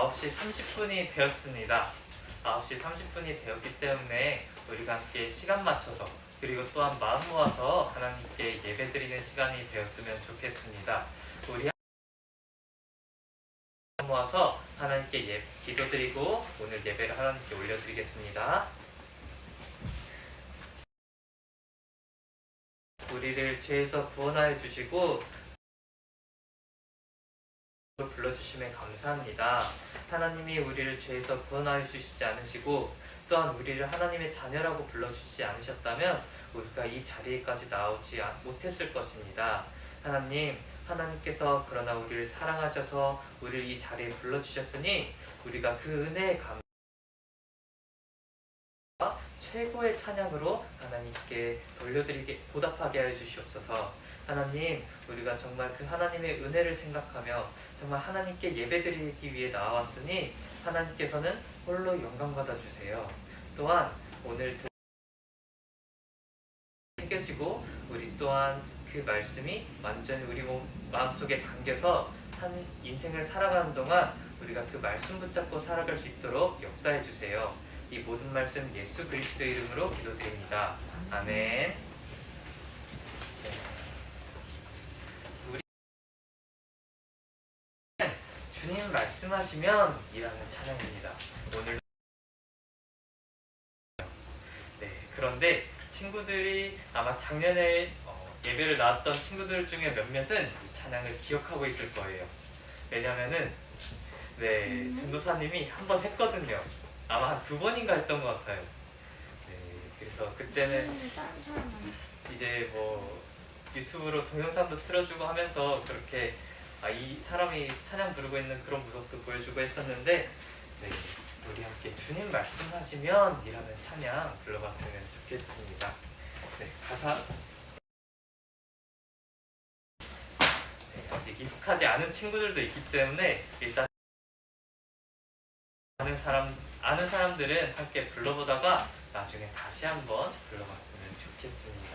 9시 30분이 되었습니다. 9시 30분이 되었기 때문에 우리가 함께 시간 맞춰서 그리고 또한 마음 모아서 하나님께 예배드리는 시간이 되었으면 좋겠습니다. 우리 마음 모아서 하나님께 기도드리고 오늘 예배를 하나님께 올려드리겠습니다. 우리를 죄에서 구원하여 주시고 불러주심에 감사합니다. 하나님이 우리를 죄에서 구원하여 주시지 않으시고 또한 우리를 하나님의 자녀라고 불러주시지 않으셨다면 우리가 이 자리에까지 나오지 못했을 것입니다. 하나님께서 그러나 우리를 사랑하셔서 우리를 이 자리에 불러주셨으니 우리가 그 은혜에 최고의 찬양으로 하나님께 보답하게 하여 주시옵소서. 하나님, 우리가 정말 그 하나님의 은혜를 생각하며 정말 하나님께 예배드리기 위해 나왔으니 하나님께서는 홀로 영광 받아주세요. 또한 오늘 새겨지고 우리 또한 그 말씀이 완전히 우리 마음속에 담겨서 한 인생을 살아가는 동안 우리가 그 말씀 붙잡고 살아갈 수 있도록 역사해 주세요. 이 모든 말씀 예수 그리스도의 이름으로 기도드립니다. 아멘. 주님 말씀하시면 이라는 찬양입니다. 오늘 그런데 친구들이 아마 작년에 예배를 나왔던 친구들 중에 몇몇은 이 찬양을 기억하고 있을 거예요. 왜냐면은 전도사님이 한 번 했거든요. 아마 한 2번인가 했던 것 같아요. 그래서 그때는 이제 유튜브로 동영상도 틀어주고 하면서 그렇게 이 사람이 찬양 부르고 있는 그런 모습도 보여주고 했었는데 우리 함께 주님 말씀하시면 이라는 찬양 불러봤으면 좋겠습니다. 가사 아직 익숙하지 않은 친구들도 있기 때문에 일단 아는 사람들은 함께 불러보다가 나중에 다시 한번 불러봤으면 좋겠습니다.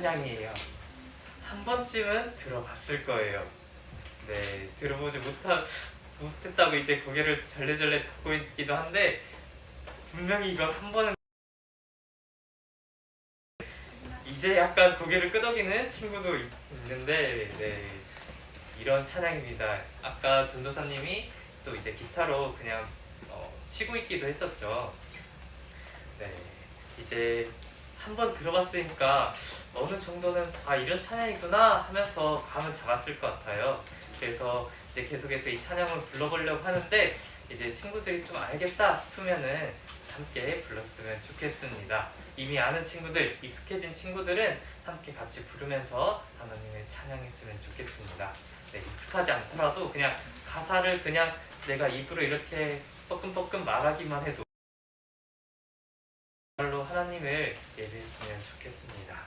찬양이에요. 한 번쯤은 들어봤을 거예요. 들어보지 못했다고 이제 고개를 절레절레 잡고 있기도 한데 분명히 이건 한 번은 이제 약간 고개를 끄덕이는 친구도 있는데 이런 찬양입니다. 아까 전도사님이 또 이제 기타로 그냥 치고 있기도 했었죠. 이제 한번 들어봤으니까 어느 정도는 이런 찬양이구나 하면서 감은 잡았을 것 같아요. 그래서 이제 계속해서 이 찬양을 불러보려고 하는데 이제 친구들이 좀 알겠다 싶으면은 함께 불렀으면 좋겠습니다. 이미 아는 친구들, 익숙해진 친구들은 함께 같이 부르면서 하나님을 찬양했으면 좋겠습니다. 익숙하지 않더라도 그냥 가사를 그냥 내가 입으로 이렇게 뻐끔뻐끔 말하기만 해도 말로 하나님을 예배했으면 좋겠습니다.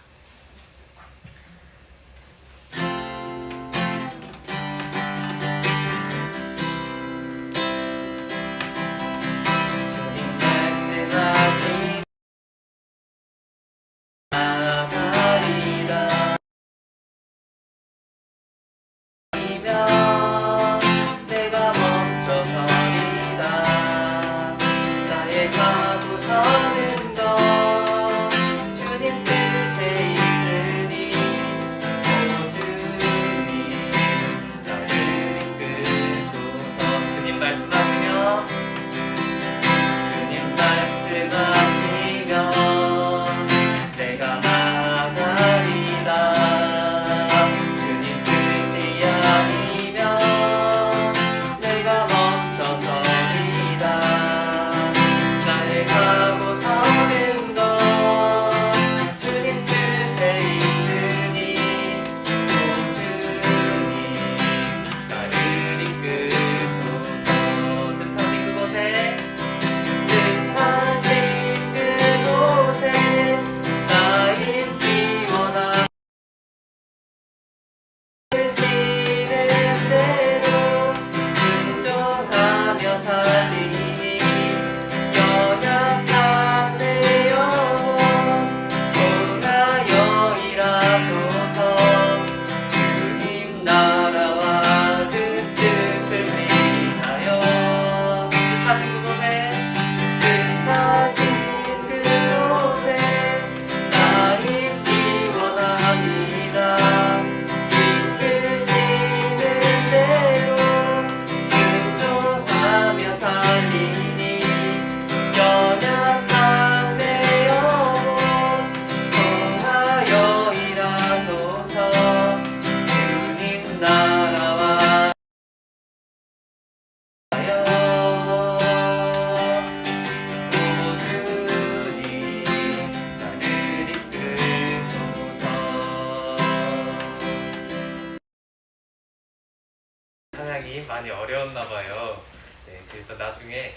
많이 어려웠나 봐요. 네, 그래서 나중에는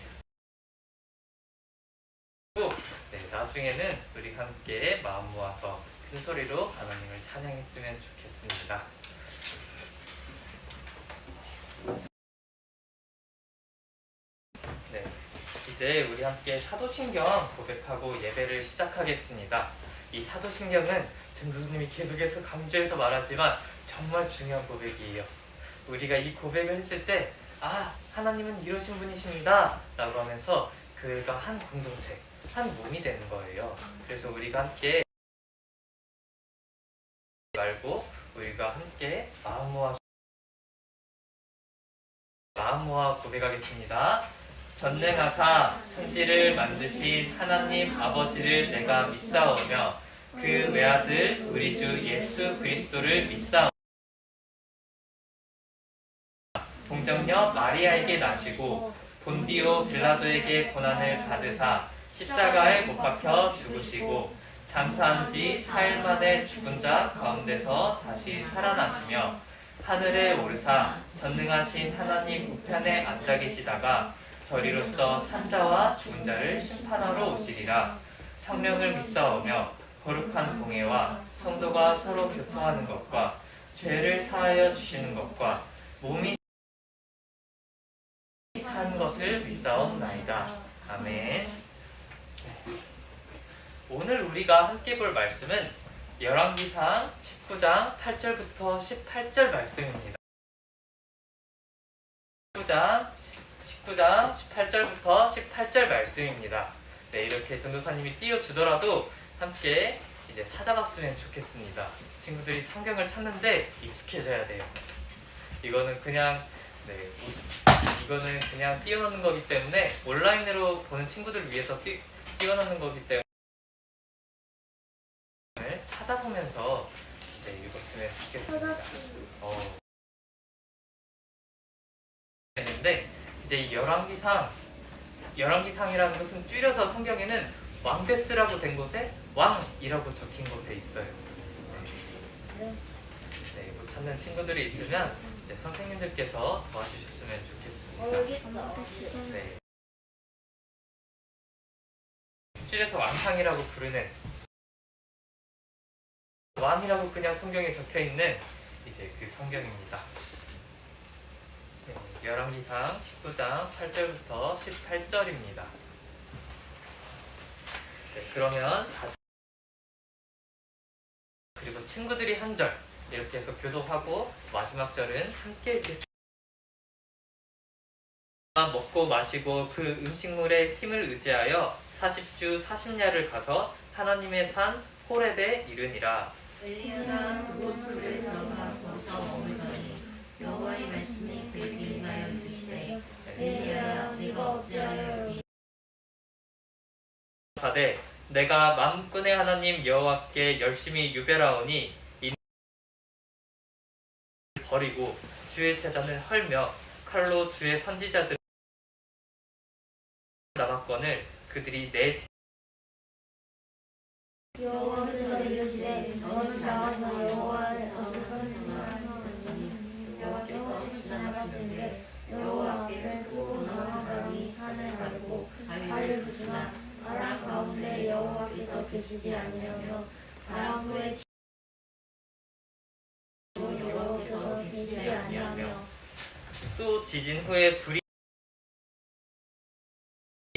우리 함께 마음 모아서 큰 소리로 하나님을 찬양했으면 좋겠습니다. 네, 이제 우리 함께 사도신경 고백하고 예배를 시작하겠습니다. 이 사도신경은 전도사님이 계속해서 강조해서 말하지만 정말 중요한 고백이에요. 우리가 이 고백을 했을 때 하나님은 이러신 분이십니다 라고 하면서 그가 한 공동체, 한 몸이 되는 거예요. 그래서 우리가 함께 말고 우리가 함께 마음 모아 고백하겠습니다. 전능하사 천지를 만드신 하나님 아버지를 내가 믿사오며 그 외아들 우리 주 예수 그리스도를 믿사오며 동정녀 마리아에게 나시고 본디오 빌라도에게 고난을 받으사 십자가에 못 박혀 죽으시고 장사한 지 4일 만에 죽은 자 가운데서 다시 살아나시며 하늘에 오르사 전능하신 하나님 우편에 앉아 계시다가 저리로서 산자와 죽은 자를 심판하러 오시리라. 성령을 믿사오며 거룩한 공회와 성도가 서로 교통하는 것과 죄를 사하여 주시는 것과 몸이 산 것을 믿사옵나이다. 아멘. 오늘 우리가 함께 볼 말씀은 열왕기상 19장 8절부터 18절 말씀입니다. 19장 18절부터 18절 말씀입니다. 네, 이렇게 전도사님이 띄워주더라도 함께 이제 찾아봤으면 좋겠습니다. 친구들이 성경을 찾는데 익숙해져야 돼요. 이거는 그냥 띄워놓는 거기 때문에 온라인으로 보는 친구들을 위해서 띄워놓는 거기 때문에 찾아보면서 읽었으면 좋겠습니다. 했는데 이제 이 열왕기상이라는 것은 줄여서 성경에는 왕데스라고 된 곳에 왕이라고 적힌 곳에 있어요. 못 찾는 친구들이 있으면 선생님들께서 도와주셨으면 좋겠습니다. 네. 줄여서 왕상이라고 부르는 왕이라고 그냥 성경에 적혀있는 이제 그 성경입니다. 열왕기상 19장 8절부터 18절입니다. 그러면 그리고 친구들이 한 절 이렇게 해서 교독하고 마지막 절은 함께 읽겠습니다. 먹고 마시고 그 음식물의 힘을 의지하여 40주 40야를 가서 하나님의 산 호렙에 이르니라. 엘리야가 그곳 굴에 들어가 거기서 머물더니 여호와의 말씀이 그에게 임하여 이르시되 엘리야야 네가 어찌하여 여기 가되 내가 만군의 하나님 여호와께 열심히 유별하오니 이 버리고 주의 제단을 헐며 칼로 주의 선지자들 남았건을 그들이 내 여호와께서 이르시되 너는 나가서 여호와의 거룩한 성을 여호와께서 지나가시는데 여호와 앞에 크고 넓은 강이 산을 가르고 바위를 부수나 바람 가운데 여호와께서 계시지 아니하며 바람 후에 여호와께서 계시지 아니하며 또 지진 후에 불이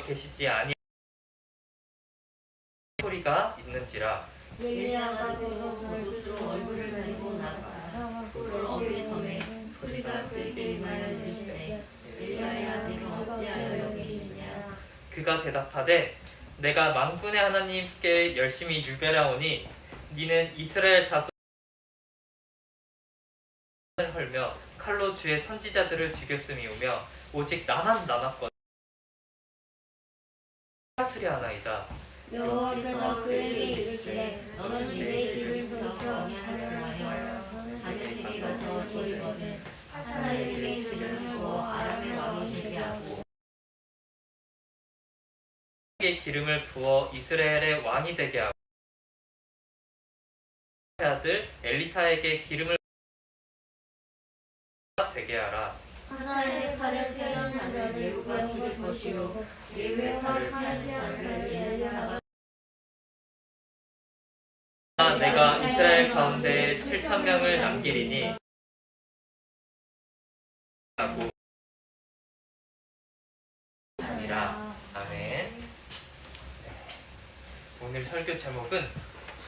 계시지 아니 소리가 있는지라. 엘리야가 그곳으로 얼굴을 가리고 나가 그 어귀 섬에 소리가 그에게 임하여 이르시되 엘리야야 네가 어찌하여 여기 있느냐. 그가 대답하되 내가 만군의 하나님께 열심히 유별하오니 니는 이스라엘 자손을 헐며 칼로 주의 선지자들을 죽였음이오며 오직 나만 남았거든 하으려하나이다. 여호와께서 그에게 이르시되 너는 내 길을 돌이켜 광야하여 다메섹에 가서 이르거든 하사엘에게 기름을 부어 아람의 왕이 되게 하고 기름을 부어 이스라엘의 왕이 되게 하고 아들 엘리사에게 기름을 되게 하라. 하사엘의 칼을 피하는 자는 예후가 죽일 것이요 예후의 칼을 피하는 자를 엘리사가 내가 이스라엘 가운데 7천 명을 남기리니 하고 아니라. 아멘. 오늘 설교 제목은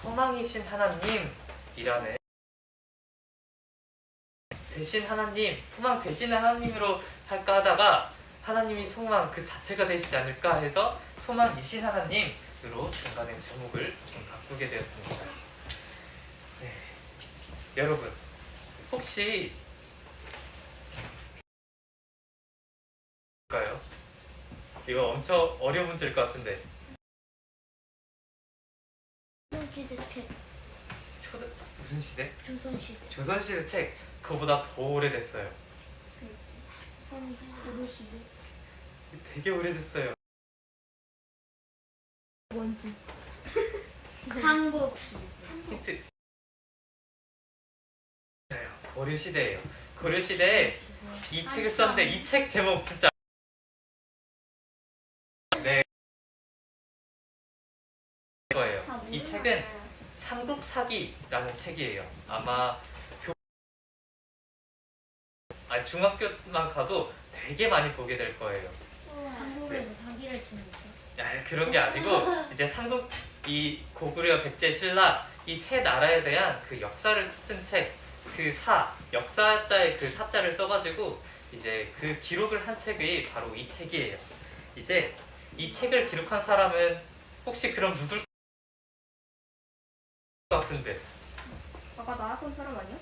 소망이신 하나님이라는, 대신 하나님, 소망 대신에 하나님으로 할까 하다가 하나님이 소망 그 자체가 되시지 않을까 해서 소망이신 하나님으로 중간에 제목을 좀 바꾸게 되었습니다. 네. 여러분, 혹시 볼까요? 이거 엄청 어려운 문제일 것 같은데. 무슨 시대? 조선시대 조선시대 책. 그거보다 더 오래됐어요. 선조시대 되게 오래됐어요. 원수 한국 힌트. 고려시대예요. 고려시대에 이 책을 썼는데 이 책 제목 진짜 네 거예요. 이 책은 삼국사기라는 책이에요. 아마 중학교만 가도 되게 많이 보게 될 거예요. 한국에서 사기를 치는 책 야, 그런 게 아니고 이제 삼국, 이 고구려, 백제, 신라 이 세 나라에 대한 그 역사를 쓴 책, 그 역사자의 그 사자를 써가지고 이제 그 기록을 한 책이 바로 이 책이에요. 이제 이 책을 기록한 사람은 혹시 그럼 누굴 것 같은데? 아까 나왔던 사람 아니야?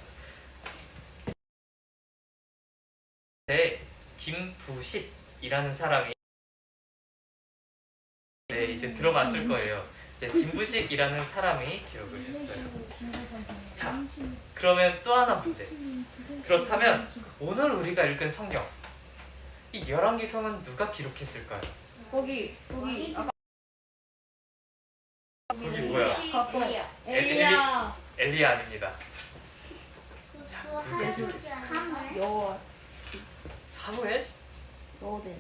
네, 김부식이라는 사람이 네 이제 들어봤을 거예요. 이제 김부식이라는 사람이 기록을 했어요. 자, 그러면 또 하나 문제. 그렇다면 오늘 우리가 읽은 성경, 이 열왕기성은 누가 기록했을까요? 거기 아까 거기 뭐야? 엘리야 엘리야 아닙니다. 여호와 사무엘? 여호대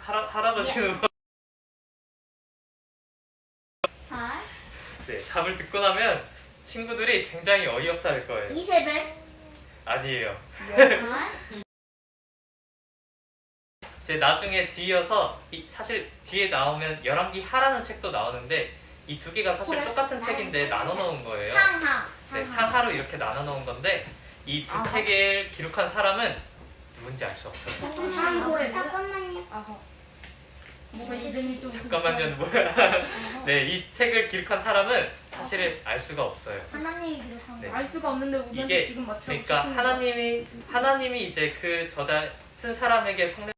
할아버지는 뭐? 네, 답을 듣고 나면 친구들이 굉장히 어이없어 할 거예요. 이세벨 아니에요. 이제 나중에 뒤이어서 사실 뒤에 나오면 열왕기 하라는 책도 나오는데 이 두 개가 사실 똑같은 책인데 나눠 놓은 거예요. 네, 상하로 이렇게 나눠 놓은 건데 이 두 책을 기록한 사람은 누군지 알 수 없어요. 잠깐만요. 뭔가 이름이 좀 잠깐만요, 뭐야? 네, 이 책을 기록한 사람은 사실 알 수가 없어요. 하나님이 기록한 네. 알 수가 없는데 우리한테 이게 지금 맞춰. 그러니까 하나님이 이제 그 저자 쓴 사람에게 성령,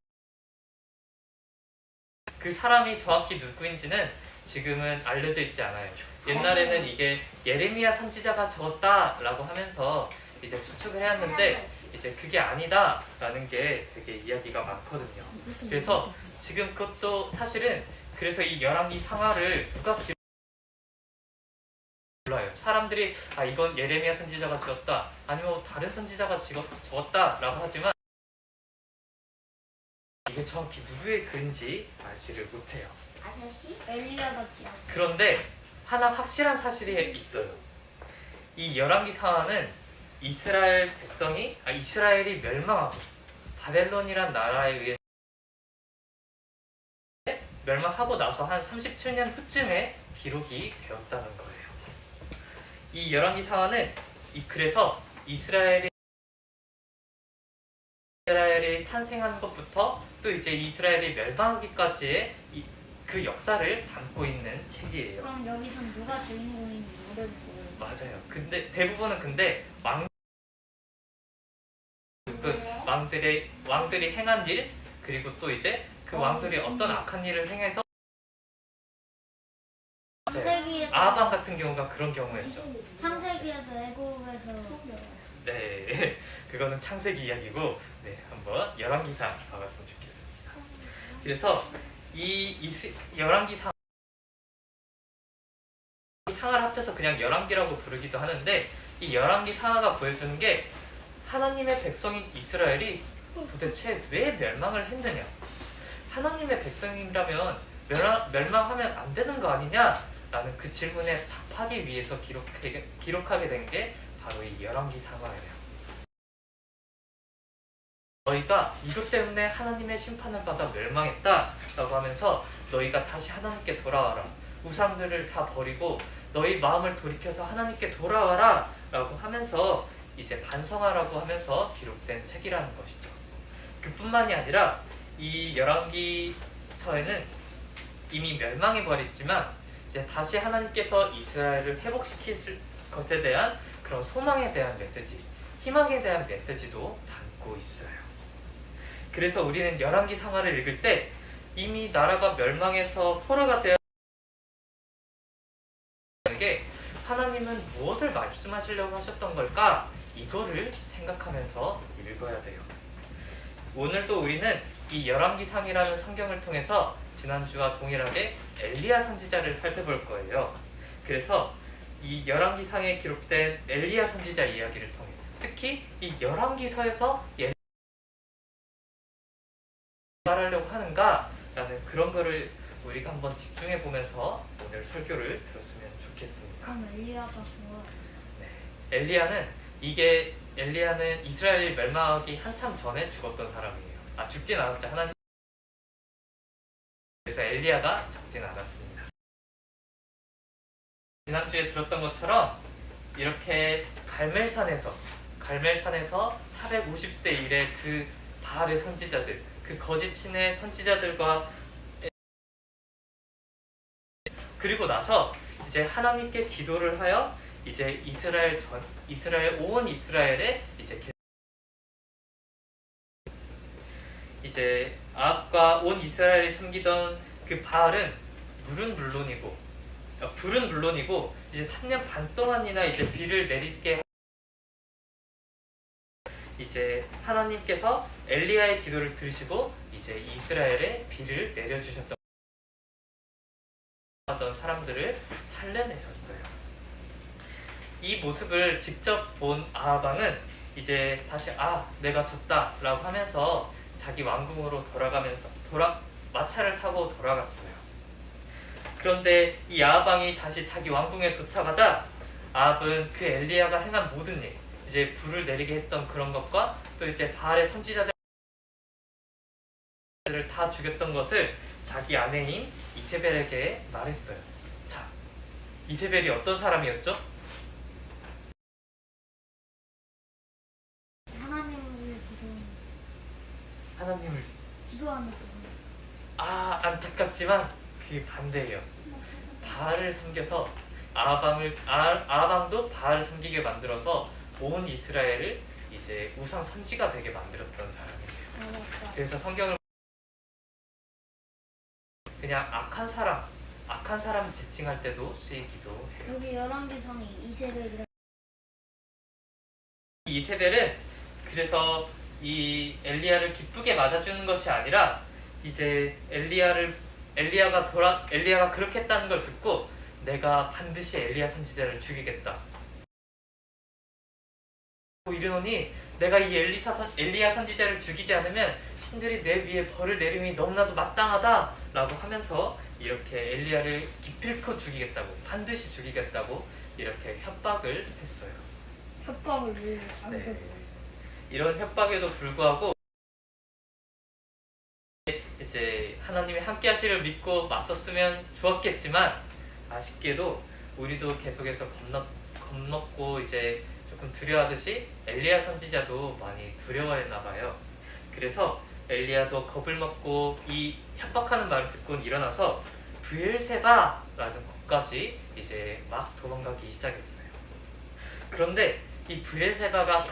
그 사람이 정확히 누구인지는 지금은 알려져 있지 않아요. 옛날에는 이게 예레미야 선지자가 적었다라고 하면서 이제 추측을 해왔는데 이제 그게 아니다라는 게 되게 이야기가 많거든요. 그래서 지금 그것도 사실은 그래서 이 열왕기 상하를 누가 몰라요. 사람들이 이건 예레미야 선지자가 지었다 아니면 다른 선지자가 적었다라고 하지만 이게 정확히 누구의 글인지 알지를 못해요. 아저씨? 엘리야가 지었어. 그런데 하나 확실한 사실이 있어요. 이 열왕기 상하는 이스라엘이 멸망하고 바벨론이란 나라에 의해 멸망하고 나서 한 37년 후쯤에 기록이 되었다는 거예요. 이 열왕기 상하는 그래서 이스라엘이 탄생한 것부터 또 이제 이스라엘이 멸망하기까지의 그 역사를 담고 있는 책이에요. 그럼 여기선 누가 주인공인지 모르고. 맞아요. 근데 대부분은 왕들이 행한 일, 그리고 또 이제 그 왕들이 어떤 악한 일을 행해서 아합 같은 경우가 그런 경우였죠. 창세기에도 애굽에서 네, 그거는 창세기 이야기고, 네, 한번 열왕기상 봐봤으면 좋겠습니다. 그래서 이 열왕기 상하를 합쳐서 그냥 열왕기라고 부르기도 하는데 이 열왕기 상하가 보여주는 게 하나님의 백성인 이스라엘이 도대체 왜 멸망을 했느냐? 하나님의 백성이라면 멸망하면 안 되는 거 아니냐? 라는 그 질문에 답하기 위해서 기록하게 된 게 바로 이 열왕기 상하예요. 너희가 이것 때문에 하나님의 심판을 받아 멸망했다 라고 하면서 너희가 다시 하나님께 돌아와라. 우상들을 다 버리고 너희 마음을 돌이켜서 하나님께 돌아와라 라고 하면서 이제 반성하라고 하면서 기록된 책이라는 것이죠. 그뿐만이 아니라 이 열왕기서에는 이미 멸망해버렸지만 이제 다시 하나님께서 이스라엘을 회복시키실 것에 대한 그런 소망에 대한 메시지, 희망에 대한 메시지도 담고 있어요. 그래서 우리는 열왕기 상하를 읽을 때 이미 나라가 멸망해서 포로가 되어 게 하나님은 무엇을 말씀하시려고 하셨던 걸까? 이거를 생각하면서 읽어야 돼요. 오늘도 우리는 이 열왕기상이라는 성경을 통해서 지난주와 동일하게 엘리야 선지자를 살펴볼 거예요. 그래서 이 열왕기상에 기록된 엘리야 선지자 이야기를 통해 특히 이 열왕기서에서 말하려고 하는가라는 그런 거를 우리가 한번 집중해 보면서 오늘 설교를 들었으면 좋겠습니다. 그럼 엘리야가 좋아. 네, 엘리야는 이스라엘이 멸망하기 한참 전에 죽었던 사람이에요. 죽진 않았죠. 하나님. 그래서 엘리야가 적진 않았습니다. 지난주에 들었던 것처럼 이렇게 갈멜산에서 450대 1의 그 바알의 선지자들, 그 거짓 신의 선지자들과 그리고 나서 이제 하나님께 기도를 하여 이제 온 이스라엘에 이제 아합과 온 이스라엘이 섬기던 그 바알은 불은 물론이고 이제 3년 반 동안이나 이제 비를 내리게 이제 하나님께서 엘리야의 기도를 들으시고 이제 이스라엘에 비를 내려주셨던 사람들을 살려내셨어요. 이 모습을 직접 본 아합 왕은 이제 다시 내가 졌다라고 하면서 자기 왕궁으로 마차를 타고 돌아갔어요. 그런데 이 아합 왕이 다시 자기 왕궁에 도착하자 아합은 그 엘리야가 행한 모든 일, 이제 불을 내리게 했던 그런 것과 또 이제 바알의 선지자들을 다 죽였던 것을 자기 아내인 이세벨에게 말했어요. 자, 이세벨이 어떤 사람이었죠? 하나님을 기도하면서. 안타깝지만 그게 반대예요. 바알을 섬겨서 아합왕도 바알을 섬기게 만들어서 온 이스라엘을 이제 우상 천지가 되게 만들었던 사람이에요. 그래서 성경을 그냥 악한 사람 지칭할 때도 쓰이기도 해요. 여기 열왕기상이 이세벨이라. 이세벨은 그래서 이 엘리야를 기쁘게 맞아주는 것이 아니라 이제 엘리야가 그렇게 했다는 걸 듣고 내가 반드시 엘리야 선지자를 죽이겠다. 이르노니 내가 이 엘리야 선지자를 죽이지 않으면 신들이 내 위에 벌을 내림이 너무나도 마땅하다 라고 하면서 이렇게 엘리야를 기필코 죽이겠다고, 반드시 죽이겠다고 이렇게 협박을 했어요. 협박을 왜 하는 이런 협박에도 불구하고 이제 하나님이 함께 하시를 믿고 맞섰으면 좋았겠지만 아쉽게도 우리도 계속해서 겁먹고 이제 조금 두려워하듯이 엘리야 선지자도 많이 두려워했나 봐요. 그래서 엘리야도 겁을 먹고 이 협박하는 말을 듣고 일어나서 브엘세바라는 곳까지 이제 막 도망가기 시작했어요. 그런데 이 브엘세바가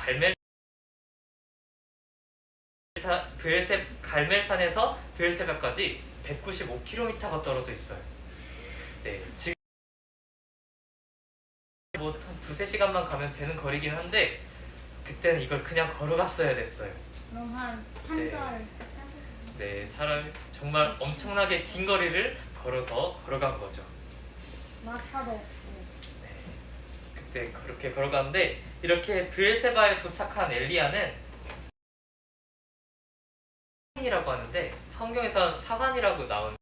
갈멜산에서 브엘세바까지 195km가 떨어져 있어요. 네, 지금 뭐 두세 시간만 가면 되는 거리긴 한데 그때는 이걸 그냥 걸어갔어야 됐어요. 그럼 한 달. 네, 사람이 정말 엄청나게 긴 거리를 걸어간 거죠. 마차도 없고. 네, 네, 그렇게 걸어가는데 이렇게 브엘세바에 도착한 엘리야는 이라고 하는데 성경에선 사관이라고 나온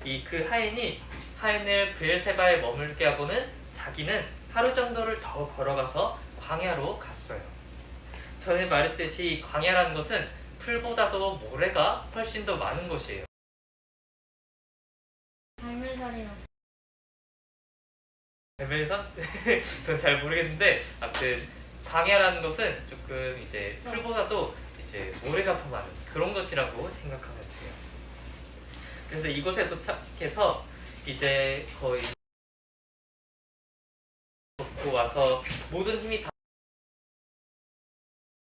이 그 하인을 브엘세바에 머물게 하고는 자기는 하루 정도를 더 걸어가서 광야로 갔어요. 전에 말했듯이 광야라는 것은 풀보다도 모래가 훨씬 더 많은 곳이에요. 갈매살이랑 레벨선? 그건 잘 모르겠는데 아무튼 광야라는 것은 조금 이제 풀보다도 이제 모래가 더 많은 그런 것이라고 생각하면 돼요. 그래서 이곳에 도착해서 이제 거의 걷고 와서 모든 힘이 다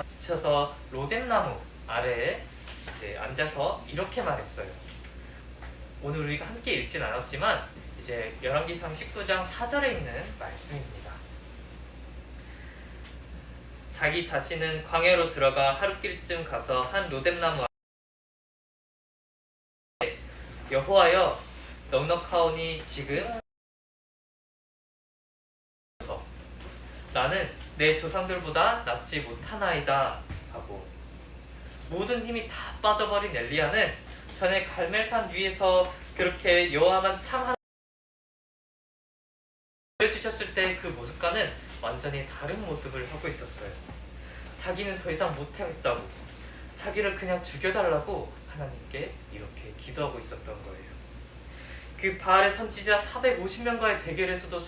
지쳐서 로뎀나무 아래에 이제 앉아서 이렇게 말했어요. 오늘 우리가 함께 읽진 않았지만 이제 열왕기상 19장 4절에 있는 말씀입니다. 자기 자신은 광야로 들어가 하루길쯤 가서 한 로뎀나무 아래 여호와여 넉넉하오니 지금 나는 내 조상들보다 낫지 못하나이다 하고 모든 힘이 다 빠져버린 엘리야는 전에 갈멜산 위에서 그렇게 여호와만 참 보여주셨을 때 그 모습과는 완전히 다른 모습을 하고 있었어요. 자기는 더 이상 못하겠다고 자기를 그냥 죽여달라고 하나님께 이렇게 기도하고 있었던 거예요. 그 바알의 선지자 450명과의 대결에서도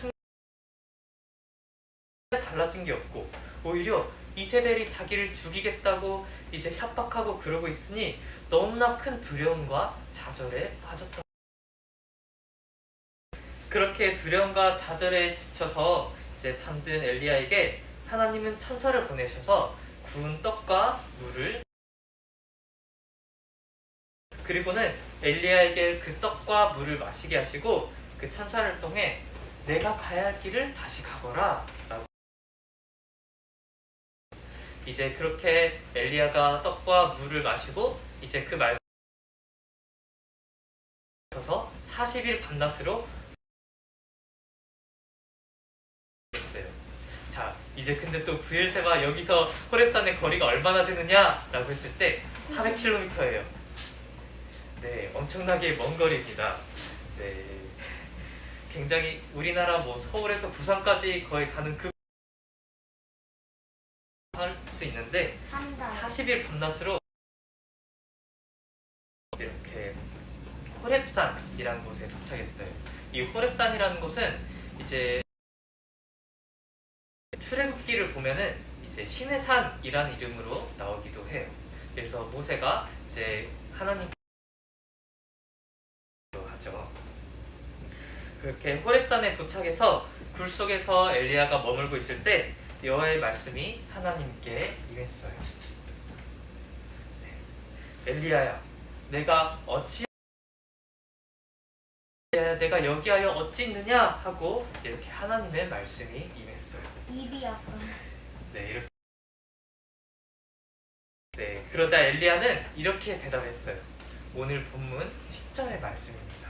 달라진 게 없고 오히려 이세벨이 자기를 죽이겠다고 이제 협박하고 그러고 있으니 너무나 큰 두려움과 좌절에 빠졌던 그렇게 두려움과 좌절에 지쳐서 이제 잠든 엘리야에게 하나님은 천사를 보내셔서 구운 떡과 물을 그리고는 엘리야에게 그 떡과 물을 마시게 하시고 그 천사를 통해 내가 가야 할 길을 다시 가거라 라고 이제 그렇게 엘리야가 떡과 물을 마시고 이제 그 말씀을 40일 밤낮으로 했어요. 자, 이제 근데 또 브엘세바 여기서 호렙산의 거리가 얼마나 되느냐라고 했을 때 400km예요. 네, 엄청나게 먼 거리입니다. 네, 굉장히 우리나라 뭐 서울에서 부산까지 거의 가는 그 할 수 있는데 한 달. 40일 밤낮으로 이렇게 호렙산이라는 곳에 도착했어요. 이 호렙산이라는 곳은 이제 출애굽기를 보면은 이제 신의 산이라는 이름으로 나오기도 해요. 그래서 모세가 이제 하나님 하죠. 그렇게 호렙산에 도착해서 굴 속에서 엘리야가 머물고 있을 때 여호와의 말씀이 하나님께 임했어요. 엘리야야, 내가 여기하여 어찌 있느냐 하고 이렇게 하나님의 말씀이 임했어요. 입이 약간. 네, 이렇게. 네, 그러자 엘리야는 이렇게 대답했어요. 오늘 본문 10절의 말씀입니다.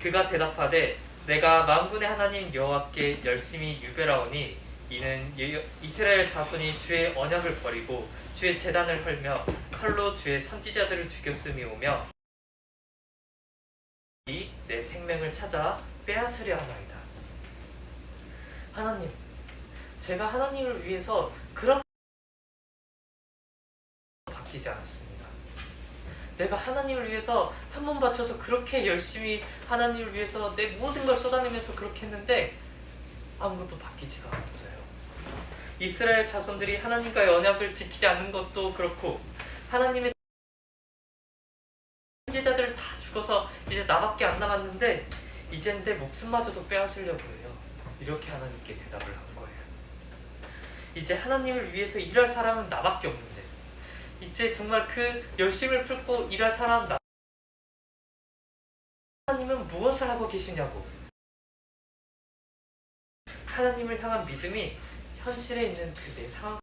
그가 대답하되 내가 만군의 하나님 여호와께 열심히 유별하오니 이는 이스라엘 자손이 주의 언약을 버리고 주의 제단을 헐며 칼로 주의 선지자들을 죽였음이오며 내 생명을 찾아 빼앗으려 하나이다. 하나님, 제가 하나님을 위해서 그렇게 바뀌지 않았습니다. 내가 하나님을 위해서 한 번 바쳐서 그렇게 열심히 하나님을 위해서 내 모든 걸 쏟아내면서 그렇게 했는데 아무것도 바뀌지가 않았어요. 이스라엘 자손들이 하나님과의 언약을 지키지 않는 것도 그렇고 하나님의 선지자들 다 죽어서 이제 나밖에 안 남았는데 이젠 내 목숨마저도 빼앗으려고 해요. 이렇게 하나님께 대답을 한 거예요. 이제 하나님을 위해서 일할 사람은 나밖에 없는데 이제 정말 그 열심을 풀고 일할 사람 하나님은 무엇을 하고 계시냐고. 하나님을 향한 믿음이 현실에 있는 그 내 상황.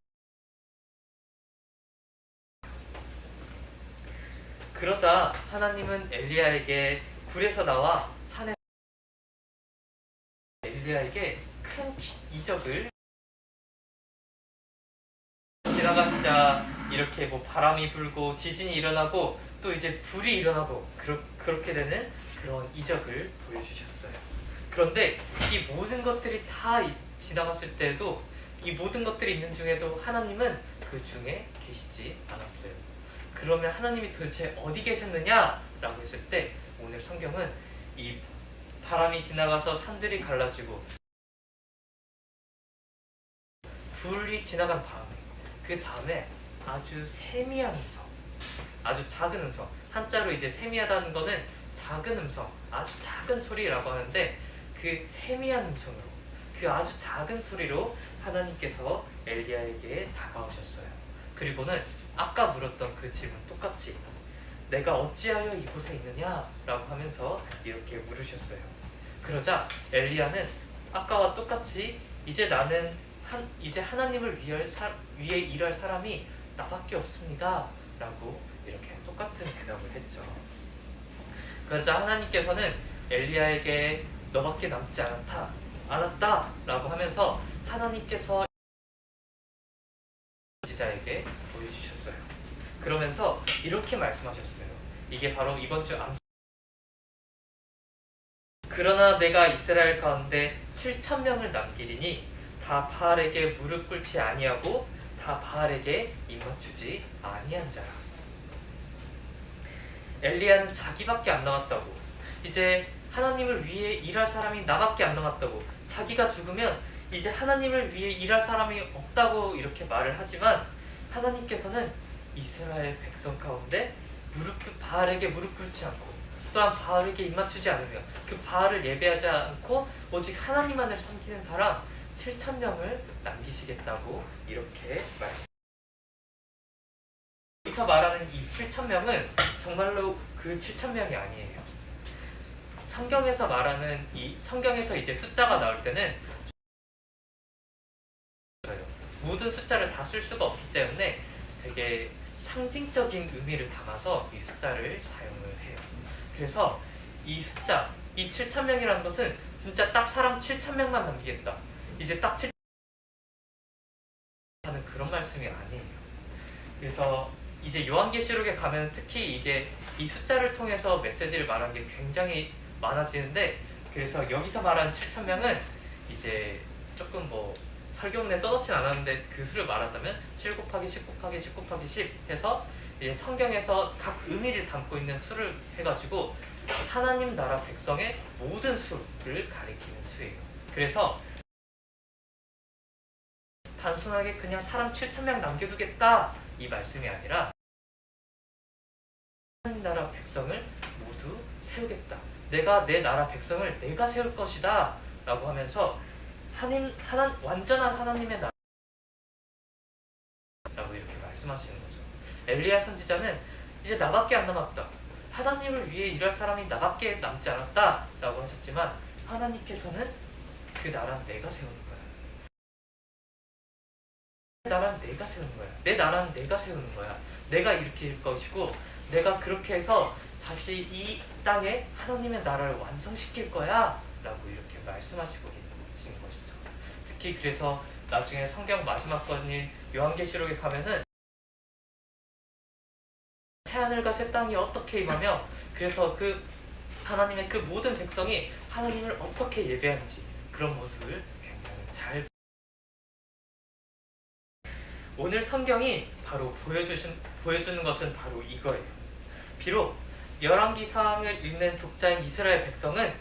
그러자 하나님은 엘리야에게 굴에서 나와 산에 엘리야에게 큰 이적을 지나가시자 이렇게 뭐 바람이 불고 지진이 일어나고 또 이제 불이 일어나고 그렇게 되는 그런 이적을 보여주셨어요. 그런데 이 모든 것들이 다 지나갔을 때에도 이 모든 것들이 있는 중에도 하나님은 그 중에 계시지 않았어요. 그러면 하나님이 도대체 어디 계셨느냐라고 했을 때 오늘 성경은 이 바람이 지나가서 산들이 갈라지고 불이 지나간 그 다음에 아주 세미한 음성, 아주 작은 음성, 한자로 이제 세미하다는 거는 작은 음성, 아주 작은 소리라고 하는데 그 세미한 음성으로, 그 아주 작은 소리로 하나님께서 엘리야에게 다가오셨어요. 그리고는 아까 물었던 그 질문 똑같이 내가 어찌하여 이곳에 있느냐 라고 하면서 이렇게 물으셨어요. 그러자 엘리야는 아까와 똑같이 이제 하나님을 위해 일할 사람이 나밖에 없습니다 라고 이렇게 똑같은 대답을 했죠. 그러자 하나님께서는 엘리야에게 너밖에 남지 않았다 라고 하면서 하나님께서 지자에게 보여주셨어요. 그러면서 이렇게 말씀하셨어요. 이게 바로 이번 주 그러나 내가 이스라엘 가운데 7,000명을 남기리니 다 바알에게 무릎 꿇지 아니하고 다 바알에게 입맞추지 아니한 자라. 엘리야는 자기밖에 안 남았다고, 이제 하나님을 위해 일할 사람이 나밖에 안 남았다고, 자기가 죽으면 이제 하나님을 위해 일할 사람이 없다고 이렇게 말을 하지만 하나님께서는 이스라엘 백성 가운데 바알에게 무릎 꿇지 않고 또한 바알에게 입맞추지 않으며 그 바알을 예배하지 않고 오직 하나님만을 섬기는 사람 7,000명을 남기시겠다고 이렇게 여기서 말하는 이 7,000명은 정말로 그 7,000명이 아니에요. 성경에서 이제 숫자가 나올 때는 모든 숫자를 다 쓸 수가 없기 때문에 되게 상징적인 의미를 담아서 이 숫자를 사용을 해요. 그래서 이 숫자, 이 7,000명이라는 것은 진짜 딱 사람 7,000명만 남기겠다, 이제 딱 7,000명 하는 그런 말씀이 아니에요. 그래서 이제 요한계시록에 가면 특히 이게 이 숫자를 통해서 메시지를 말하는 게 굉장히 많아지는데, 그래서 여기서 말하는 7,000명은 이제 조금 뭐 설교문에 써놓진 않았는데 그 수를 말하자면 7 곱하기 10 곱하기 10 곱하기 10 해서 이제 성경에서 각 의미를 담고 있는 수를 해가지고 하나님 나라 백성의 모든 수를 가리키는 수예요. 그래서 단순하게 그냥 사람 7,000명 남겨두겠다 이 말씀이 아니라 하나님 나라 백성을 모두 세우겠다, 내가 내 나라 백성을 내가 세울 것이다 라고 하면서 완전한 하나님의 나라 라고 이렇게 말씀하시는 거죠. 엘리야 선지자는 이제 나밖에 안 남았다, 하나님을 위해 일할 사람이 나밖에 남지 않았다 라고 하셨지만 하나님께서는 그 나라는 내가 세우는 거야, 나라는 내가 세우는 거야, 내 나라는 내가 세우는 거야, 내가 일으킬 것이고 내가 그렇게 해서 다시 이 땅에 하나님의 나라를 완성시킬 거야 라고 이렇게 말씀하시고 계신 것이죠. 특히 그래서 나중에 성경 마지막 권인 요한계시록에 가면은 새하늘과 새 땅이 어떻게 임하며, 그래서 그 하나님의 그 모든 백성이 하나님을 어떻게 예배하는지 그런 모습을 굉장히 잘 오늘 성경이 바로 보여주는 것은 바로 이거예요. 비록 열왕기상을 읽는 독자인 이스라엘 백성은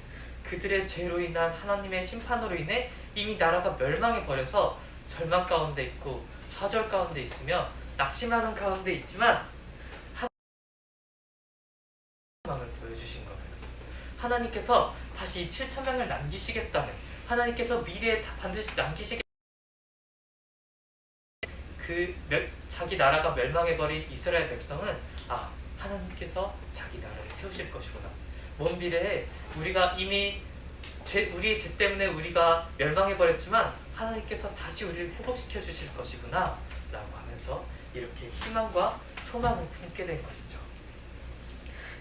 그들의 죄로 인한 하나님의 심판으로 인해 이미 나라가 멸망해 버려서 절망 가운데 있고 좌절 가운데 있으며 낙심하는 가운데 있지만 하나님을 보여주신 거예요. 하나님께서 다시 이 7,000명을 남기시겠다는, 하나님께서 미래에 반드시 남기시겠다는 자기 나라가 멸망해버린 이스라엘 백성은 하나님께서 자기 나라를 세우실 것이구나, 먼 미래에 우리가 이미 우리의 죄 때문에 우리가 멸망해버렸지만 하나님께서 다시 우리를 회복시켜 주실 것이구나 라고 하면서 이렇게 희망과 소망을 품게 된 것이죠.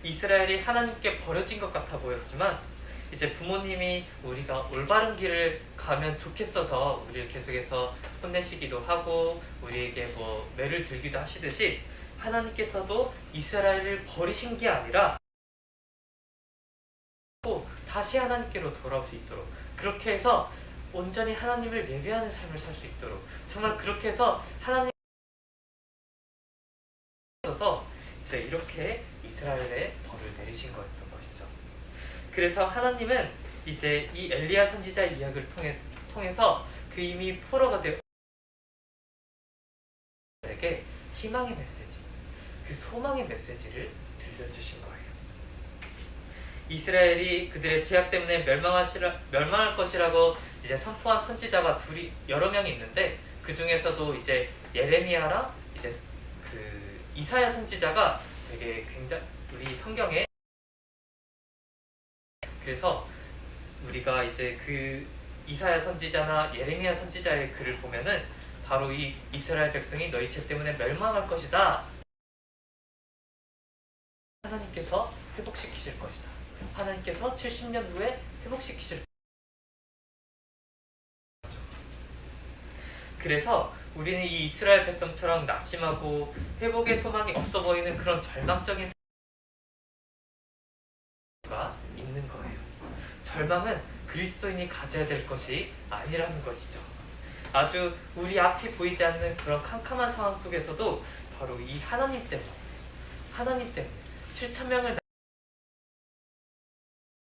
이스라엘이 하나님께 버려진 것 같아 보였지만 이제 부모님이 우리가 올바른 길을 가면 좋겠어서 우리를 계속해서 혼내시기도 하고 우리에게 뭐 매를 들기도 하시듯이 하나님께서도 이스라엘을 버리신 게 아니라 또 다시 하나님께로 돌아올 수 있도록 그렇게 해서 온전히 하나님을 예배하는 삶을 살 수 있도록 정말 그렇게 해서 하나님 서 이제 이렇게 이스라엘에 벌을 내리신 거였던 것이죠. 그래서 하나님은 이제 이 엘리야 선지자 이야기를 통해서 그 이미 포로가 된 에게 희망의 메시지, 그 소망의 메시지를 들려주신 거예요. 이스라엘이 그들의 죄악 때문에 멸망할 것이라고 이제 선포한 선지자가 여러 명이 있는데 그 중에서도 이제 예레미야랑 이제 그 이사야 선지자가 되게 굉장히 우리 성경에 그래서 우리가 이제 그 이사야 선지자나 예레미야 선지자의 글을 보면은 바로 이 이스라엘 백성이 너희 죄 때문에 멸망할 것이다. 하나님께서 회복시키실 것이다. 하나님께서 70년 후에 회복시키실 거죠. 그래서 우리는 이 이스라엘 백성처럼 낙심하고 회복의 소망이 없어 보이는 그런 절망적인 가 있는 거예요. 절망은 그리스도인이 가져야 될 것이 아니라는 것이죠. 아주 우리 앞이 보이지 않는 그런 캄캄한 상황 속에서도 바로 이 하나님 때문에 7,000명을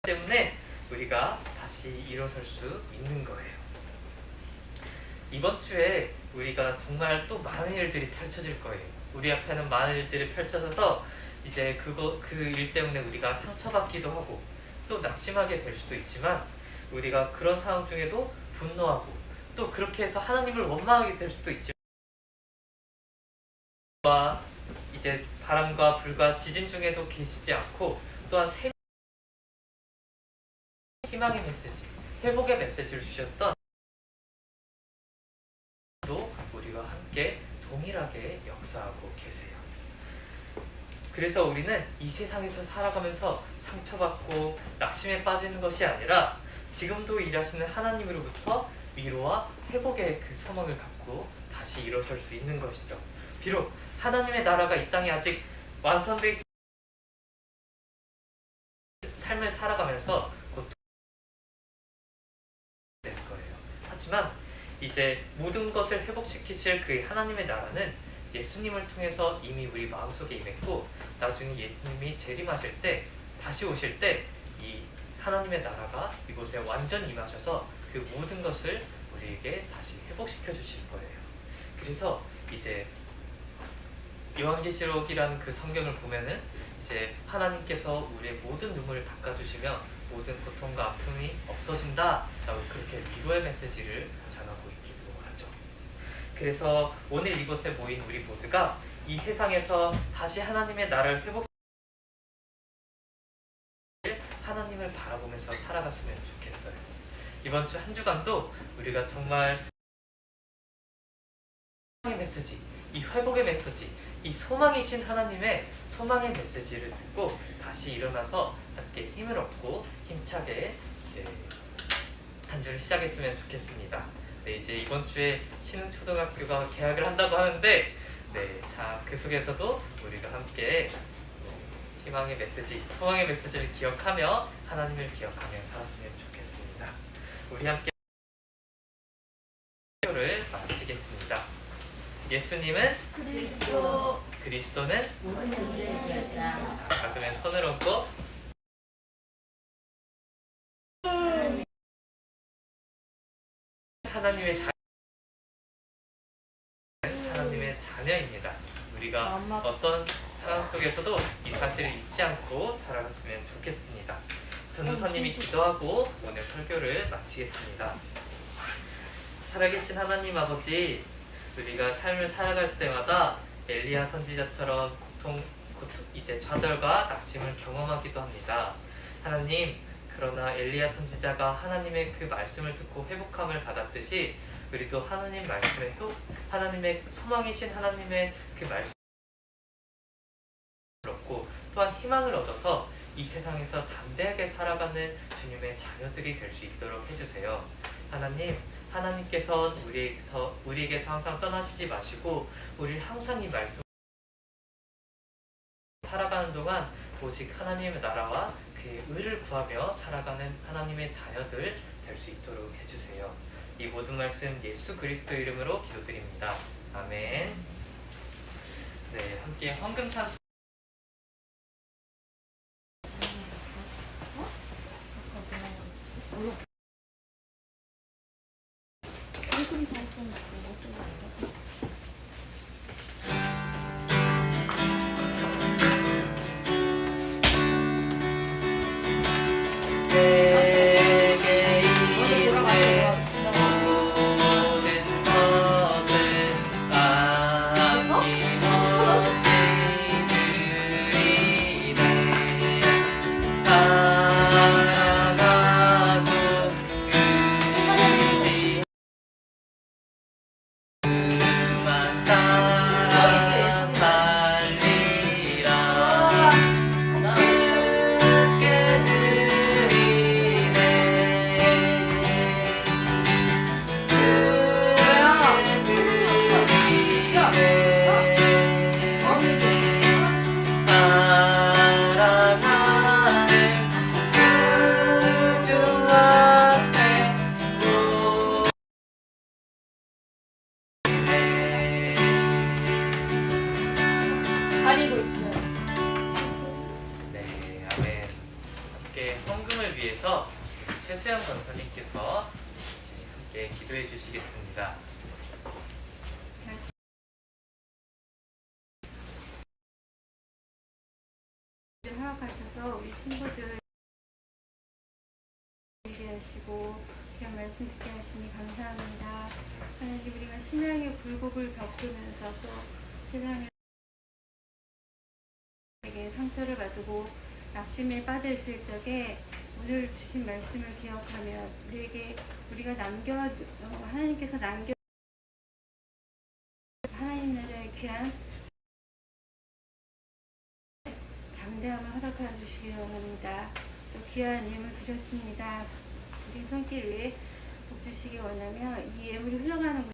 때문에 우리가 다시 일어설 수 있는 거예요. 이번 주에 우리가 정말 또 많은 일들이 펼쳐질 거예요. 우리 앞에는 많은 일들이 펼쳐져서 이제 그 일 때문에 우리가 상처받기도 하고 또 낙심하게 될 수도 있지만 우리가 그런 상황 중에도 분노하고 또 그렇게 해서 하나님을 원망하게 될 수도 있지만 이제 바람과 불과 지진 중에도 계시지 않고 또한 희망의 메시지, 회복의 메시지를 주셨던 또 우리와 함께 동일하게 역사하고 계세요. 그래서 우리는 이 세상에서 살아가면서 상처받고 낙심에 빠지는 것이 아니라 지금도 일하시는 하나님으로부터 위로와 회복의 그 소망을 갖고 다시 일어설 수 있는 것이죠. 비록 하나님의 나라가 이 땅에 아직 완성되지 삶을 살아가면서 곧 될 거예요. 하지만 이제 모든 것을 회복시키실 그 하나님의 나라는 예수님을 통해서 이미 우리 마음속에 임했고 나중에 예수님이 재림하실 때 다시 오실 때 이 하나님의 나라가 이곳에 완전 임하셔서 그 모든 것을 우리에게 다시 회복시켜 주실 거예요. 그래서 이제 요한계시록이라는 그 성경을 보면은 이제 하나님께서 우리의 모든 눈물을 닦아주시며 모든 고통과 아픔이 없어진다 라고 그렇게 위로의 메시지를 전하고 있기도 하죠. 그래서 오늘 이곳에 모인 우리 모두가 이 세상에서 다시 하나님의 나라를 하나님을 바라보면서 살아갔으면 좋겠어요. 이번 주 한 주간도 우리가 정말 소망의 메시지, 이 회복의 메시지, 이 소망이신 하나님의 소망의 메시지를 듣고 다시 일어나서 함께 힘을 얻고 힘차게 이제 한 주를 시작했으면 좋겠습니다. 네, 이제 이번 주에 신흥초등학교가 개학을 한다고 하는데 자, 그 속에서도 우리가 함께 희망의 메시지, 소망의 메시지를 기억하며 하나님을 기억하며 살았으면 좋겠습니다. 우리 함께 기도를 마치겠습니다. 예수님은 그리스도, 그리스도는 모든 문제의 결자, 자, 가슴에 손을 얹고 하나님의 자녀입니다. 우리가 어떤 상황 속에서도 이 사실을 잊지 않고 살아갔으면 좋겠습니다. 전도사님이 기도하고 오늘 설교를 마치겠습니다. 살아계신 하나님 아버지, 우리가 삶을 살아갈 때마다 엘리야 선지자처럼 이제 좌절과 낙심을 경험하기도 합니다. 하나님, 그러나 엘리야 선지자가 하나님의 그 말씀을 듣고 회복함을 받았듯이 우리도 하나님의 소망이신 하나님의 그 말씀을 얻고 또한 희망을 얻어서 이 세상에서 담대하게 살아가는 주님의 자녀들이 될 수 있도록 해주세요. 하나님, 하나님께서 우리에게서 항상 떠나시지 마시고 우리를 항상 이 말씀 살아가는 동안 오직 하나님의 나라와 그의 의를 구하며 살아가는 하나님의 자녀들 될 수 있도록 해주세요. 이 모든 말씀 예수 그리스도 이름으로 기도드립니다. 아멘. 네, 함께 헌금 찬송. 내게 있는 모든 것을 아낌없이 드리네. 사랑하고 그만 따라 살리라. 주께 드리네. 사랑하는 구주 앞에 네, 아멘. 함께 헌금을 위해서 최수영 권사님께서 함께 기도해 주시겠습니다. 허락하셔서 우리 친구들 일게 하시고 그런 말씀 듣게 하시니 감사합니다. 하나님, 우리가 신앙의 굴곡을 겪으면서 또 세상에 상처를 받고 낙심에 빠져 있을 적에 오늘 주신 말씀을 기억하며 우리가 하나님께서 남겨 하나님 나라의 귀한 담대함을 허락하여 주시기 원합니다. 또 귀한 예물 드렸습니다. 우리 손길 위에 복 주시기 원하며 이 예물이 흘러가는 곳에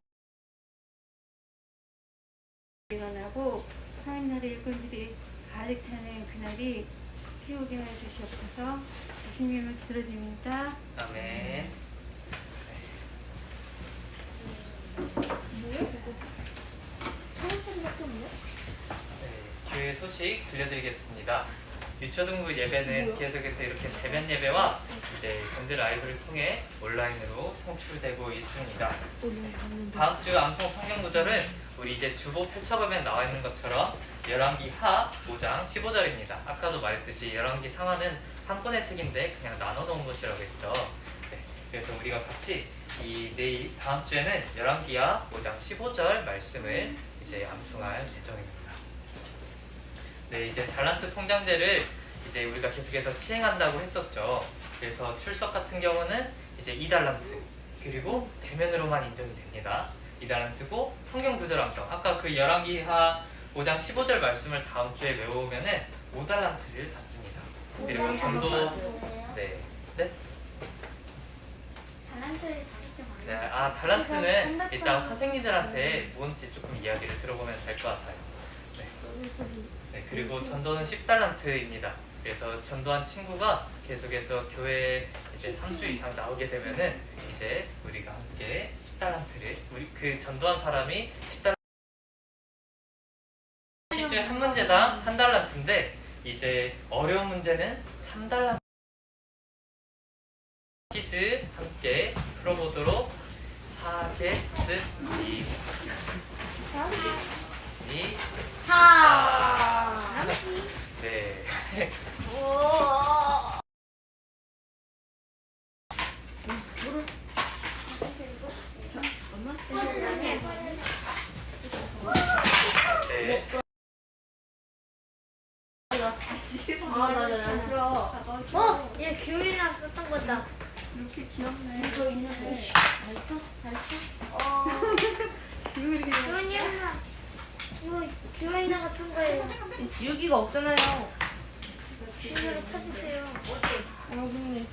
일어나고 하나님 나라의 일꾼들이 가득 차는 그날이 키우게 하여 주시옵소서. 주님을 기도드립니다. 아멘. 네, 교회 소식 들려드리겠습니다. 유초등부 예배는 계속해서 이렇게 대면 예배와 이제 건들 라이브를 통해 온라인으로 송출되고 있습니다. 다음 주 암송 성경 구절은 우리 이제 주보 펼쳐보면 나와 있는 것처럼 열왕기 하 5장 15절입니다. 아까도 말했듯이 열왕기 상하는 한 권의 책인데 그냥 나눠 놓은 것이라고 했죠. 네, 그래서 우리가 같이 내일 다음 주에는 열왕기하 5장 15절 말씀을 이제 암송할 예정입니다. 네, 이제 달란트 통장제를 이제 우리가 계속해서 시행한다고 했었죠. 그래서 출석 같은 경우는 이제 2달란트, 그리고 대면으로만 인정이 됩니다. 2달란트고 성경 구절 암송, 아까 그 열왕기하 5장 15절 말씀을 다음 주에 외우면은 5달란트를 받습니다. 그리고 전도 네. 달란트는 이따 선생님들한테 뭔지 조금 이야기를 들어보면 될 것 같아요. 네, 그리고 전도는 10달란트입니다. 그래서 전도한 친구가 계속해서 교회에 이제 3주 이상 나오게 되면은 이제 우리가 함께 10달란트를 그 전도한 사람이 10달란트 시주에 한 문제당 1달란트인데 이제 어려운 문제는 3달란트 퀴즈 함께 풀어보도록 하겠습니다. 네. 네. 얘 교회랑 썼던 거다. 이렇게 귀엽네. 이거 있는데. 알았어? 이렇게 교원이 엄마. 이거 교회에다가 쓴 거예요. 지우기가 없잖아요. 신호를 찾으세요. 여러분이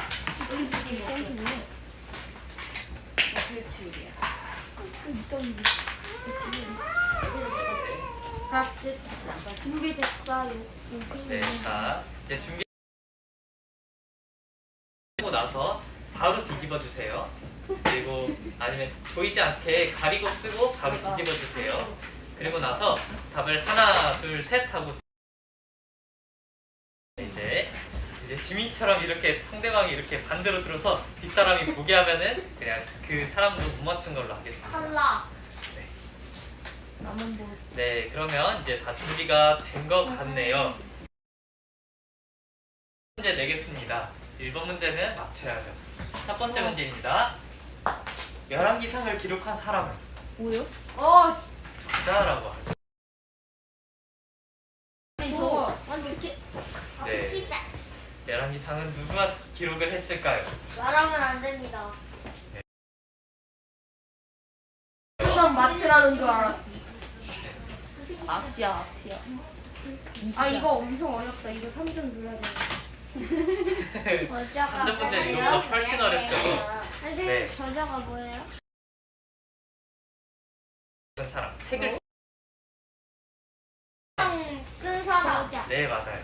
준비됐어요. 네, 자 이제 준비하고 나서 바로 뒤집어 주세요. 그리고 아니면 보이지 않게 가리고 쓰고 바로 뒤집어 주세요. 그리고 나서 답을 하나, 둘, 셋 하고 이제 지민이처럼 이렇게 상대방이 이렇게 반대로 들어서 뒷사람이 보게 하면은 그냥 그 사람도 못 맞춘 걸로 하겠습니다. 탈락. 남은 뭐 네, 그러면 이제 다 준비가 된 것 같네요. 문제 내겠습니다. 1번 문제는 맞춰야죠. 첫 번째 문제입니다. 멸한기상을 기록한 사람은 뭐요? 적자라고 하죠. 저 완전 네, 멸한기상은 누가 기록을 했을까요? 말하면 안 됩니다. 이건 맞추라는 줄 알았어. 아시아. 아 이거 엄청 어렵다. 이거 3점 눌러야 돼. 3점 문제는 이거보다 훨씬 어렵죠. 네. 저자가 뭐예요? 어떤 사람, 책을 쓴 사람. 네, 맞아요.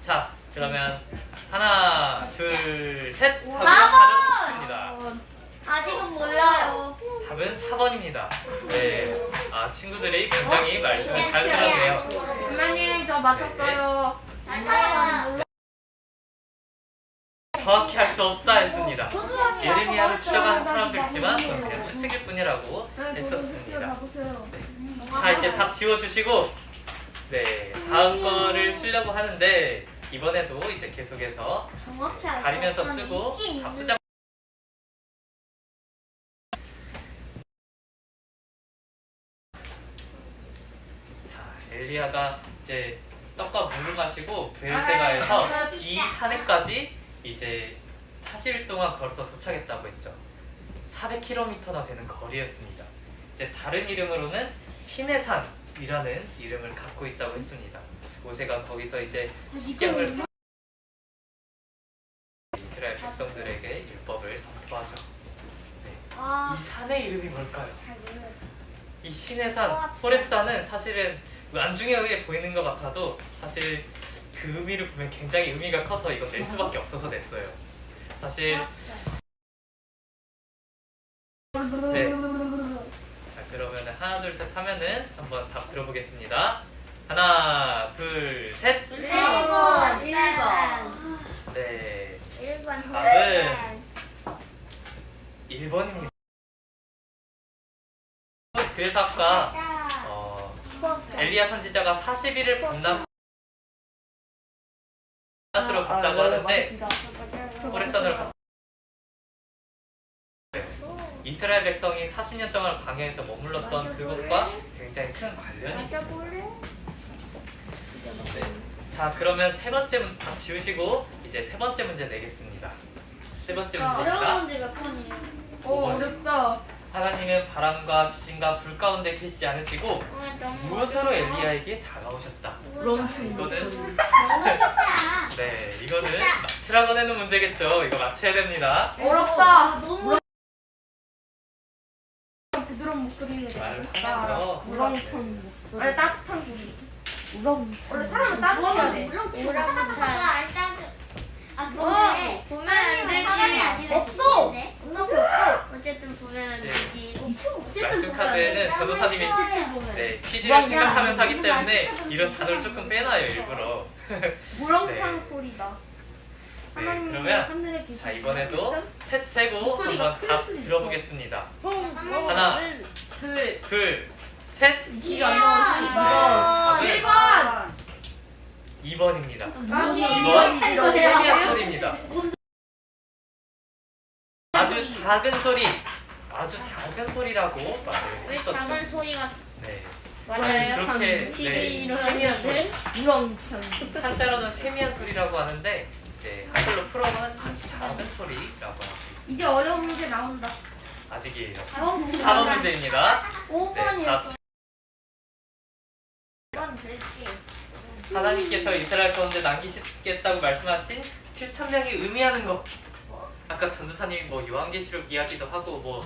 자, 그러면 하나, 둘, 셋 하고 4번! 가져보겠습니다. 아직은 몰라요. 답은 4번입니다. 네, 아 친구들이 굉장히 말씀을 잘 들었네요. 선생님 저 맞췄어요. 정확히 할 수 없다 했습니다. 예레미야로 추정하는 사람도 있지만 그건 그냥 추측일 뿐이라고 했었습니다. 자, 이제 답 지워주시고 네, 다음 거를 쓰려고 하는데 이번에도 이제 계속해서 정확히 알수 가리면서 없다는 쓰고 있긴 답 있는데. 쓰자. 자, 엘리야가 이제 떡과 물을 마시고 브엘세바에서 이 산에까지 이제 40일 동안 걸어서 도착했다고 했죠. 400km나 되는 거리였습니다. 이제 다른 이름으로는 신의 산이라는 이름을 갖고 있다고 했습니다. 모세가 거기서 이제 십경을 이스라엘 백성들에게 율법을 선포하죠. 네. 이 산의 이름이 뭘까요? 이 신의 산, 호렙산은 사실은 안중에 보이는 것 같아도 사실 그 의미를 보면 굉장히 의미가 커서 이거 낼 수밖에 없어서 냈어요. 사실 네. 자, 그러면 하나 둘 셋 하면은 한번 답 들어보겠습니다. 하나 둘 셋. 1번. 네, 1번. 답은 1번입니다. 그래서 아까 엘리야 선지자가 40일을 밤낮으로 갔다고 하는데 호렙산으로 갔. 이스라엘 백성이 40년 동안 광야에서 머물렀던 그것과 굉장히 큰 관련이 있습니다. 네. 자, 그러면 세 번째 다 지우시고 이제 세 번째 문제 내겠습니다. 세 번째 어려운 문제입니다. 문제 몇 번이에요? 어렵다. 하나님은 바람과 지진과 불 가운데 계시지 않으시고 무엇으로 엘리야에게 다가오셨다. 이거는 네, 이거는 맞추라고 내는 문제겠죠. 이거 맞춰야 됩니다. 어렵다. 너무 부드러운 목소리를 말을 하면서 우렁찬 목소리. 원래 따뜻한 소리. 우렁찬. 원래 사람은 따뜻해야 돼. 그런데 보면 안 되지. 없어. 어차피 없어. 어쨌든 보면 안 되지. 말씀 카드에는 전도사님이 네, 취지를 우렁찬. 생각하면서 하기 때문에 이런 단어를 조금 빼놔요, 일부러. 우렁찬 네. 소리다. 네, 그러면 자, 이번에도 셋 세고 목소리가 한번 클 답 수도 있어. 들어보겠습니다. 하나, 둘, 셋. 기가 안 나오지. 1번. 2번입니다. 2번. 세미한 소리입니다. 아주 작은 소리, 아주 작은 소리라고 말을 왜 했었죠. 작은 소리가 네. 맞아요. 그렇게 이러면 우렁찬. 한자로는 세미한 소리라고 하는데 이제 한글로 풀어보면 아주 작은 소리라고 하고 있습니다. 이제 어려운 문제 나온다. 아직이에요. 4번 4번 문제입니다. 네, 5번이요. 답 5번 드릴게. 하나님께서 이스라엘 가운데 남기시겠다고 말씀하신 7,000명이 의미하는 것. 아까 전도사님이 뭐 요한계시록 이야기도 하고 뭐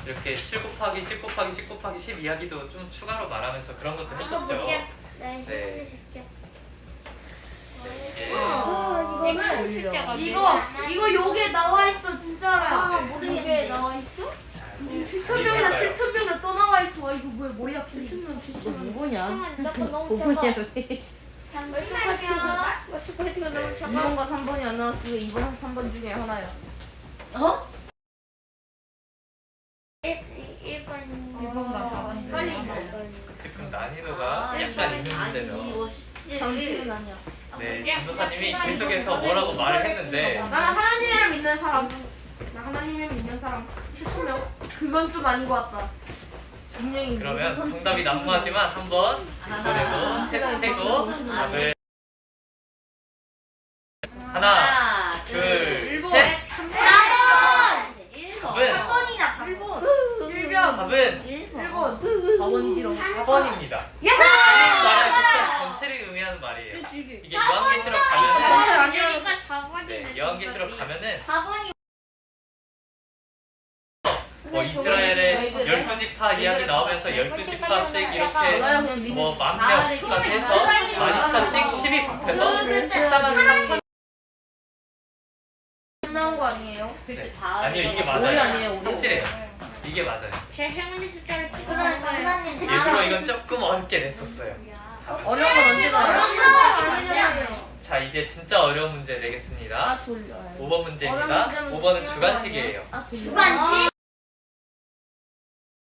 이렇게 7 곱하기 10 곱하기 10 곱하기 10 이야기도 좀 추가로 말하면서 그런 것도 했었죠. 네. 이거 여기에 나와 있어 진짜로야. 모르겠네. 나와 있어? 7,000명이나 7,000명이나 또 나와 있어. 이거 뭐야 머리 아프니? 7,000명. 너무 왜? 잠깐만요. 2번과 3번이 안 나왔으면 2번, 3번 중에 하나야. 어? 1번과 4번. 지금 난이도가 약간 있는 문제죠. 정치는 아니야. 네, 전도사님이 계속해서 뭐라고 말을 했는데 나 하나님을 믿는 사람. 나 하나님을 믿는 사람 7,000명. 그건 좀 아닌 것 같다. 분명히 그러면 정답이 난무하지만 한번 이번에도 세고 답을 하나, 둘, 셋. 4번. 답은 1번. 답은 1번. 4번이지롱. 4번입니다. 전체를 의미하는 말이에요. 이게 요한계시록 가면은 네, 요한계시록 가면은 4번이 뭐 이스라엘의 12지파 이야기 나오면서 12지파씩 이렇게 뭐 10,000명까지 해서 12,000씩 10이 곱해서 14만 나온 거 아니에요? 네. 아니요 이게 오리 맞아요. 아니에요, 오리. 확실해요. 이게 맞아요. 그런 장난님 일부러 이건 조금 어렵게 냈었어요. 어려운 건 언제 나와요? 자 이제 진짜 어려운 문제 내겠습니다. 아 졸려. 5번 문제입니다. 5번은 주관식이에요. 아 졸려. 주관식?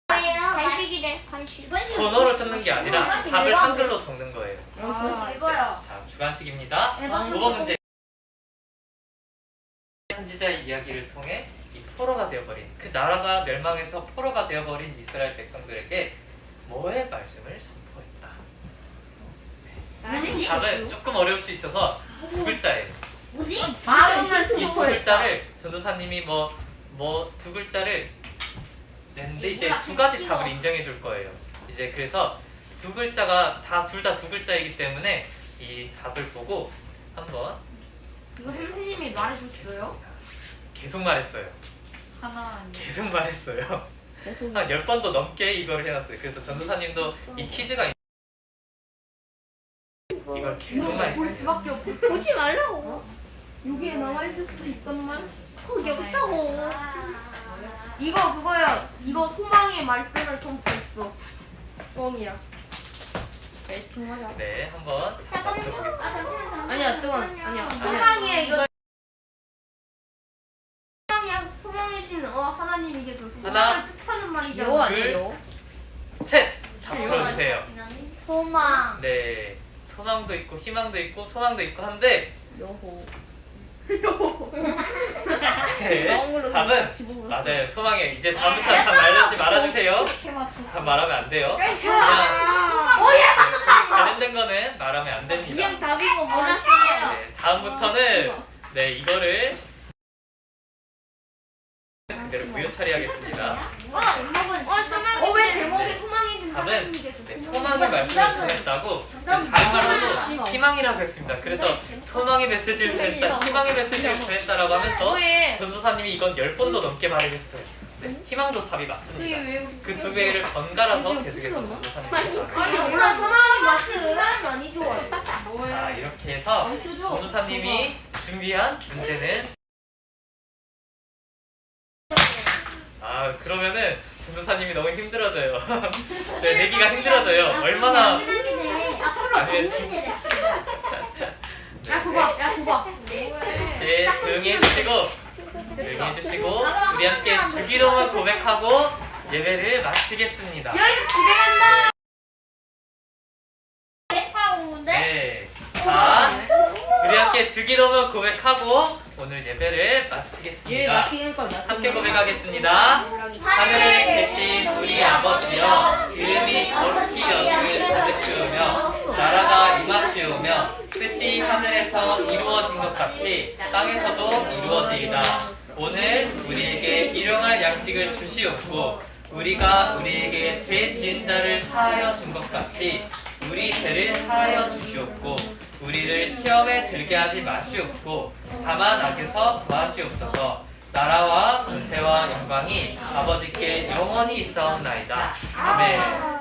간식이래. 간식. 번호로 적는 게 아니라 답을 한글로 적는 거예요. 이거요. 자 주관식입니다. 5번 문제. 선지자의 이야기를 통해 이 포로가 되어버린 그 나라가 멸망해서 포로가 되어버린 이스라엘 백성들에게 뭐의 말씀을 선포했다. 답은 조금 어려울 수 있어서 두 글자예요. 뭐지? 마음을 이 두 글자를 전도사님이 뭐 두 글자를 냈는데 이제 두 가지 답을 인정해 줄 거예요. 이제 그래서 두 글자가 둘 다 두 글자이기 때문에 이 답을 보고 한번 이거 선생님이 말해줬어요? 계속 말했어요. 하나. 계속 말했어요. 계속. 한 10번도 넘게 이걸 해놨어요. 그래서 전도사님도 이 퀴즈가 이걸 계속 볼 말했어요. 수밖에 없어. 보지 말라고. 여기에 나와 있을 수도 있건만. 거기 없다고. 이거 그거야. 이거 소망의 말씀을 선포했어. 뻥이야. 대충 하자. 네, 한번 맞춰보겠습니다. 아니야, 뜨건 아니야. 소망이야 이거. 소망이신 하나님이겠어. 하나, 소망을 뜻하는 말이잖아. 여호 아니에요? 셋! 답 들어주세요. 소망. 네, 소망도 있고 희망도 있고 소망도 있고 한데 여호. 네, 답은 맞아요. 소망이에요. 이제 다음부터 답 말하지 말아주세요. 답 말하면 안 돼요. 그냥 오예 맞췄다. 관련된 거는 말하면 안 됩니다. 이형 답이고 몰랐어요. 네, 다음부터는 네 이거를 그대로 무효 처리하겠습니다. 왜 제목이 소망이신 답은 하나님이겠어. 네, 소망의 말씀을 전했다고 다른 말로도 희망이라고 했습니다. 그래서 소망의 메시지를 전했다, 희망의 메시지를 전했다라고 하면서 전도사님이 이건 10번도 넘게 말을 했어요. 네, 희망도 답이 맞습니다. 그 두 개를 번갈아서 계속해서 전도사님이 말을 아니 했어요. 몰라 소망이 마치 사람 많이 좋아해. 자 이렇게 해서 전도사님이 준비한 문제는 그러면은 전도사님이 너무 힘들어져요. 네, 내기가 힘들어져요. 얼마나 아니면 야 줘봐. 이제 조용히 해주시고 우리 함께 주기도문 고백하고 예배를 마치겠습니다. 야 이거 집에 간다. 네, 자 우리 함께 주기도문 고백하고 오늘 예배를 마치겠습니다. 함께 고백하겠습니다. 하늘에 계신 우리 아버지여, 이름이 거룩히 여김을 받으시오며 나라가 임하시오며 뜻이 하늘에서 이루어진 것 같이 땅에서도 이루어지이다. 오늘 우리에게 일용할 양식을 주시옵고 우리가 우리에게 죄 지은 자를 사하여 준 것 같이 우리 죄를 사하여 주시옵고 우리를 시험에 들게 하지 마시옵고 다만 악에서 구하시옵소서. 나라와 권세와 영광이 아버지께 영원히 있사옵나이다. 아멘.